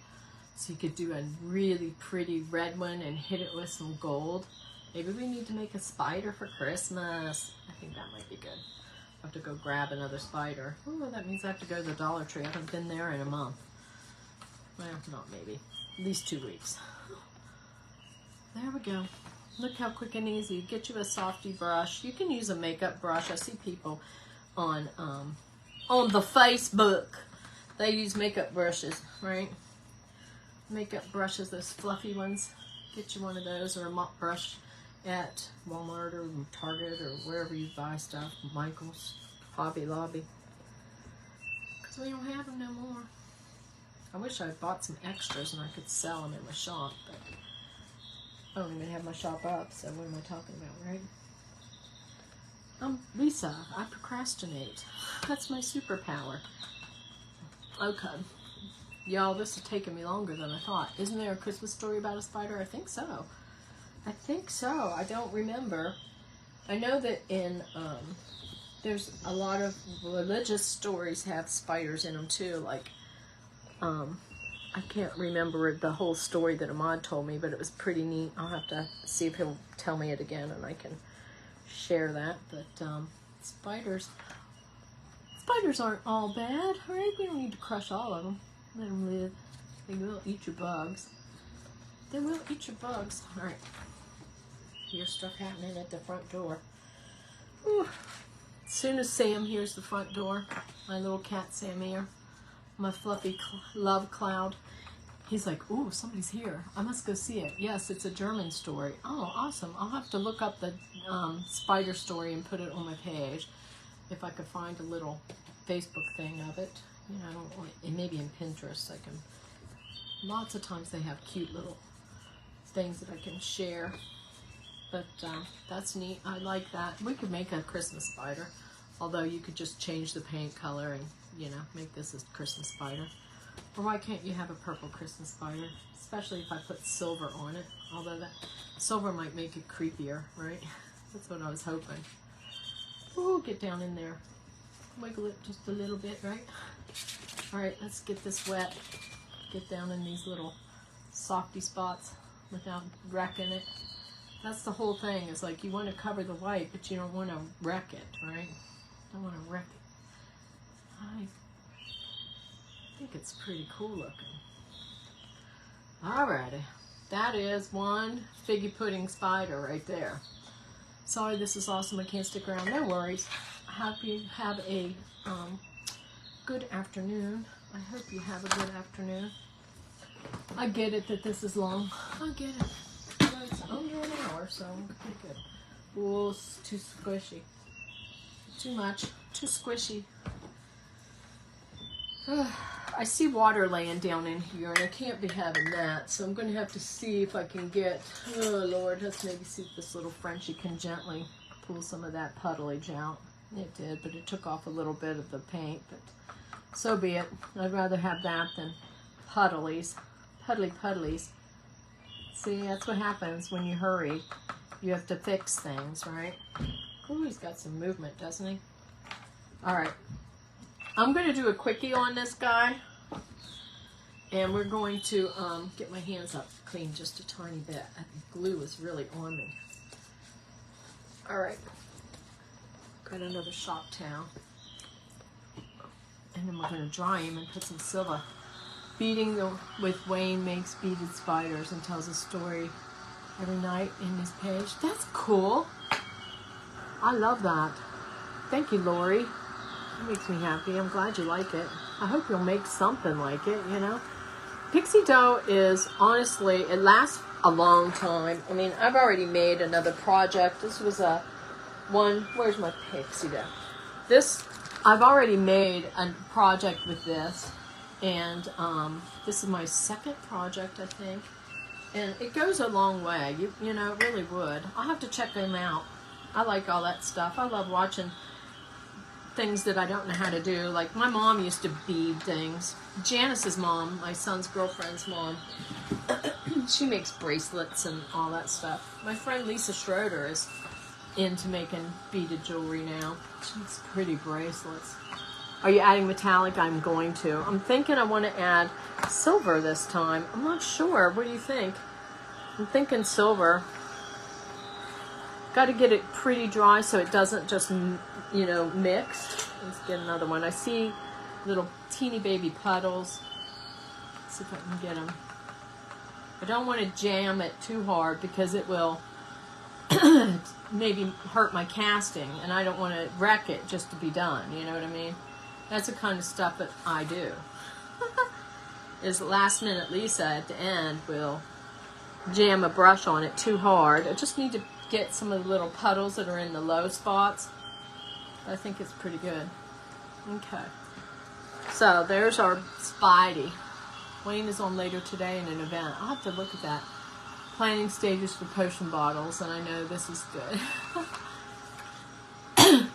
So you could do a really pretty red one and hit it with some gold. Maybe we need to make a spider for Christmas. I think that might be good. I have to go grab another spider. Oh, that means I have to go to the Dollar Tree. I haven't been there in a month. Well, not maybe. At least 2 weeks. There we go. Look how quick and easy. Get you a softy brush. You can use a makeup brush. I see people on the Facebook. They use makeup brushes, right? Makeup brushes, those fluffy ones. Get you one of those, or a mop brush at Walmart or Target or wherever you buy stuff. Michael's, Hobby Lobby. Because we don't have them no more. I wish I had bought some extras and I could sell them in my shop, but I don't even have my shop up, so what am I talking about, right? Lisa, I procrastinate. That's my superpower. Okay. Y'all, this is taking me longer than I thought. Isn't there a Christmas story about a spider? I think so. I think so. I don't remember. I know that in, there's a lot of religious stories have spiders in them too. Like, I can't remember the whole story that Ahmad told me, but it was pretty neat. I'll have to see if he'll tell me it again and I can share that. But, spiders aren't all bad, right? We don't need to crush all of them. Let them live. They will eat your bugs. They will eat your bugs. All right. Here's stuff happening at the front door. Whew. As soon as Sam hears the front door, my little cat Samir, my fluffy love cloud, he's like, ooh, somebody's here. I must go see it. Yes, it's a German story. Oh, awesome. I'll have to look up the spider story and put it on my page. If I could find a little Facebook thing of it. You know, I don't want it, maybe in Pinterest I can. Lots of times they have cute little things that I can share. But that's neat. I like that. We could make a Christmas spider. Although you could just change the paint color and, you know, make this a Christmas spider. Or why can't you have a purple Christmas spider? Especially if I put silver on it. Although that silver might make it creepier, right? That's what I was hoping. Ooh, get down in there. Wiggle it just a little bit, right? Alright, let's get this wet. Get down in these little softy spots without wrecking it. That's the whole thing. It's like you want to cover the white, but you don't want to wreck it, right? Don't want to wreck it. I think it's pretty cool looking. Alrighty. That is one figgy pudding spider right there. Sorry, this is awesome. I can't stick around. No worries. I hope you have a good afternoon. I hope you have a good afternoon. I get it that this is long. I get it. It's under an hour, so pretty good. Oh, it's too squishy. Too much. Too squishy. I see water laying down in here, and I can't be having that, so I'm going to have to see if I can get... Oh, Lord, let's maybe see if this little Frenchie can gently pull some of that puddleage out. It did, but it took off a little bit of the paint, but so be it. I'd rather have that than puddlies. Puddlies. See, that's what happens when you hurry. You have to fix things, right? Ooh, he's got some movement, doesn't he? All right. I'm going to do a quickie on this guy. And we're going to get my hands up clean just a tiny bit. The glue is really on me. All right. Got another shop towel. And then we're going to dry him and put some silver. Beading with Wayne makes beaded spiders and tells a story every night in his page. That's cool. I love that. Thank you, Lori. It makes me happy. I'm glad you like it. I hope you'll make something like it, you know. Pixie Doh is, honestly, it lasts a long time. I mean, I've already made another project. This was a one. Where's my Pixie Doh? This, I've already made a project with this. And this is my second project, I think. And it goes a long way. You know, it really would. I'll have to check them out. I like all that stuff. I love watching things that I don't know how to do. Like my mom used to bead things. Janice's mom, my son's girlfriend's mom, she makes bracelets and all that stuff. My friend Lisa Schroeder is into making beaded jewelry now. She makes pretty bracelets. Are you adding metallic? I'm going to. I'm thinking I want to add silver this time. I'm not sure. What do you think? I'm thinking silver. Got to get it pretty dry so it doesn't just, you know, mix. Let's get another one. I see little teeny baby puddles. Let's see if I can get them. I don't want to jam it too hard because it will maybe hurt my casting, and I don't want to wreck it just to be done. You know what I mean? That's the kind of stuff that I do. Is last minute Lisa at the end will jam a brush on it too hard. I just need to get some of the little puddles that are in the low spots. I think it's pretty good. Okay. So there's our Spidey. Wayne is on later today in an event. I'll have to look at that. Planning stages for potion bottles, and I know this is good.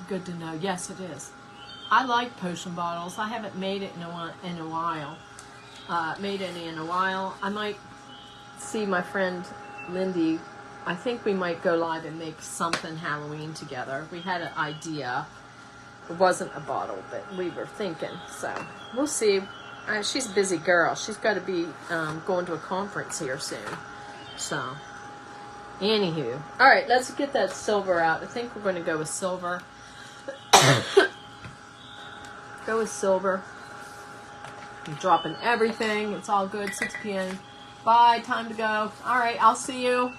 Good to know. Yes, it is. I like potion bottles. I haven't made it in a while. Made any in a while. I might see my friend Lindy. I think we might go live and make something Halloween together. We had an idea. It wasn't a bottle, but we were thinking. So we'll see. She's a busy girl. She's got to be going to a conference here soon. So, anywho. All right, let's get that silver out. I think we're going to go with silver. Go with silver. I'm dropping everything. It's all good. 6 p.m. Bye. Time to go. All right, I'll see you.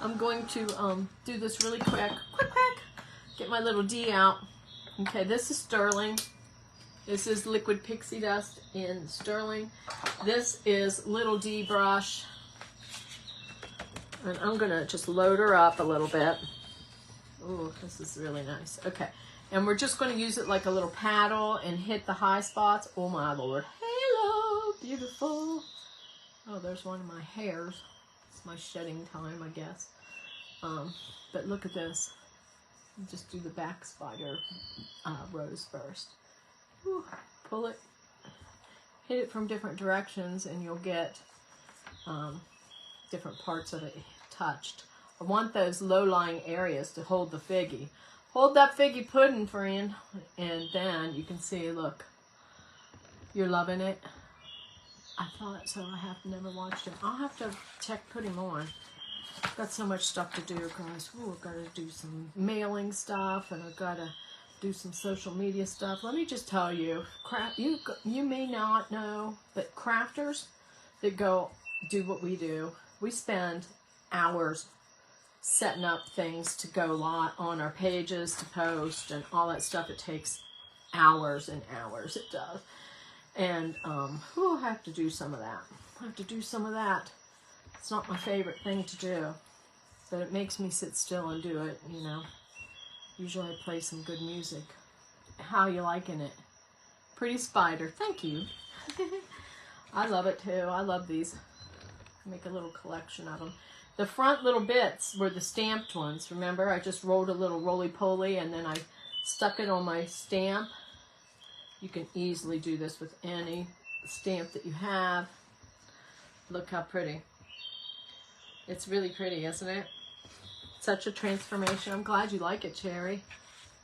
I'm going to do this really quick. Quick. Get my little D out. Okay, this is sterling. This is liquid pixie dust in sterling. This is little D brush. And I'm going to just load her up a little bit. Ooh, this is really nice. Okay. And we're just going to use it like a little paddle and hit the high spots. Oh my Lord. Hello, beautiful. Oh, there's one of my hairs. It's my shedding time, I guess. But look at this. Just do the back spider rows first. Whew. Pull it. Hit it from different directions and you'll get different parts of it touched. I want those low-lying areas to hold the figgy. Hold that figgy pudding, friend. And then you can see, look. You're loving it. I thought so. I have never watched it. I'll have to put him on. Got so much stuff to do, guys. Ooh, I've got to do some mailing stuff, and I've got to do some social media stuff. Let me just tell you, you may not know, but crafters that do what we do, we spend hours setting up things to go live on our pages, to post, and all that stuff. It takes hours and hours. It does. And I have to do some of that. It's not my favorite thing to do, but it makes me sit still and do it, you know. Usually I play some good music. How you liking it? Pretty spider. Thank you. I love it too. I love these. Make a little collection of them. The front little bits were the stamped ones. Remember, I just rolled a little roly-poly and then I stuck it on my stamp. You can easily do this with any stamp that you have. Look how pretty. It's really pretty, isn't it? Such a transformation. I'm glad you like it, Cherry.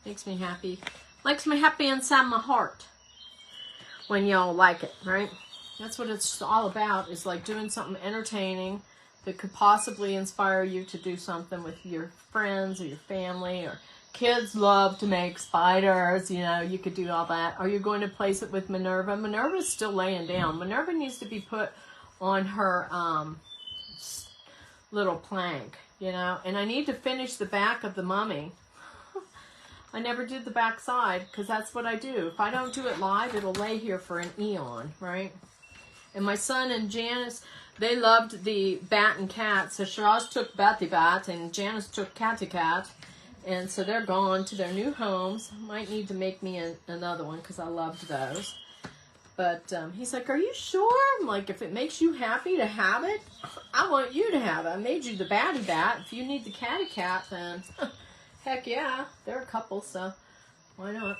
Makes me happy. Makes me happy inside my heart when y'all like it, right? That's what it's all about, is like doing something entertaining that could possibly inspire you to do something with your friends or your family or Kids love to make spiders. You know, you could do all that. Are you going to place it with Minerva? Minerva's still laying down. Minerva needs to be put on her little plank, you know. And I need to finish the back of the mummy. I never did the back side because that's what I do. If I don't do it live, it'll lay here for an eon, right? And my son and Janice, they loved the Bat and Cat. So Shiraz took Batty Bat and Janice took Catty Cat. And so they're gone to their new homes. Might need to make me another one because I loved those. But he's like, are you sure? I'm like, if it makes you happy to have it, I want you to have it. I made you the Batty Bat. If you need the Catty Cat, then... heck yeah, they're a couple, so why not?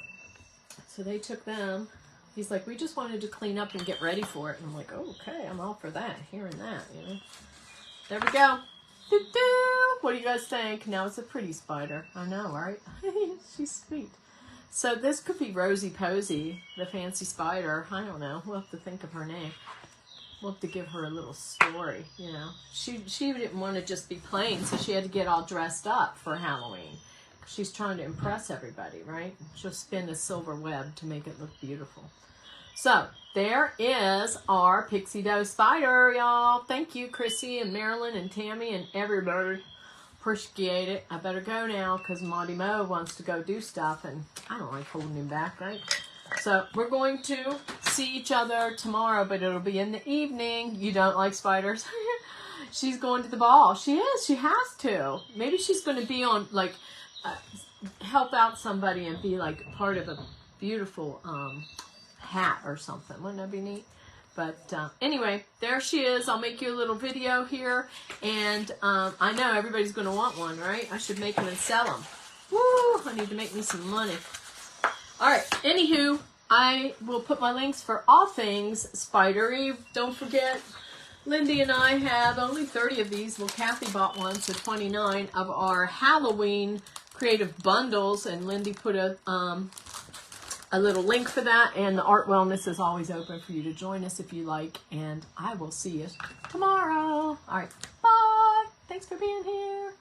So they took them. He's like, we just wanted to clean up and get ready for it. And I'm like, oh, okay, I'm all for that, hearing that, you know. There we go. Doo-doo. What do you guys think? Now it's a pretty spider. I know, right? She's sweet. So this could be Rosie Posy, the fancy spider. I don't know. We'll have to think of her name. We'll have to give her a little story, you know. She didn't want to just be plain, so she had to get all dressed up for Halloween. She's trying to impress everybody, right? She'll spin a silver web to make it look beautiful. So, there is our Pixie Doh spider, y'all. Thank you, Chrissy and Marilyn and Tammy and everybody. Appreciate it. I better go now because Monty Mo wants to go do stuff, and I don't like holding him back, right? So, we're going to see each other tomorrow, but it'll be in the evening. You don't like spiders? She's going to the ball. She is. She has to. Maybe she's going to be on, like... help out somebody and be like part of a beautiful hat or something. Wouldn't that be neat? But anyway, there she is. I'll make you a little video here. And I know everybody's going to want one, right? I should make them and sell them. Woo! I need to make me some money. All right. Anywho, I will put my links for all things spidery. Don't forget, Lindy and I have only 30 of these. Well, Kathy bought one, so 29 of our Halloween creative bundles, and Lindy put a little link for that, and the Art Wellness is always open for you to join us if you like, and I will see you tomorrow. All right, bye. Thanks for being here.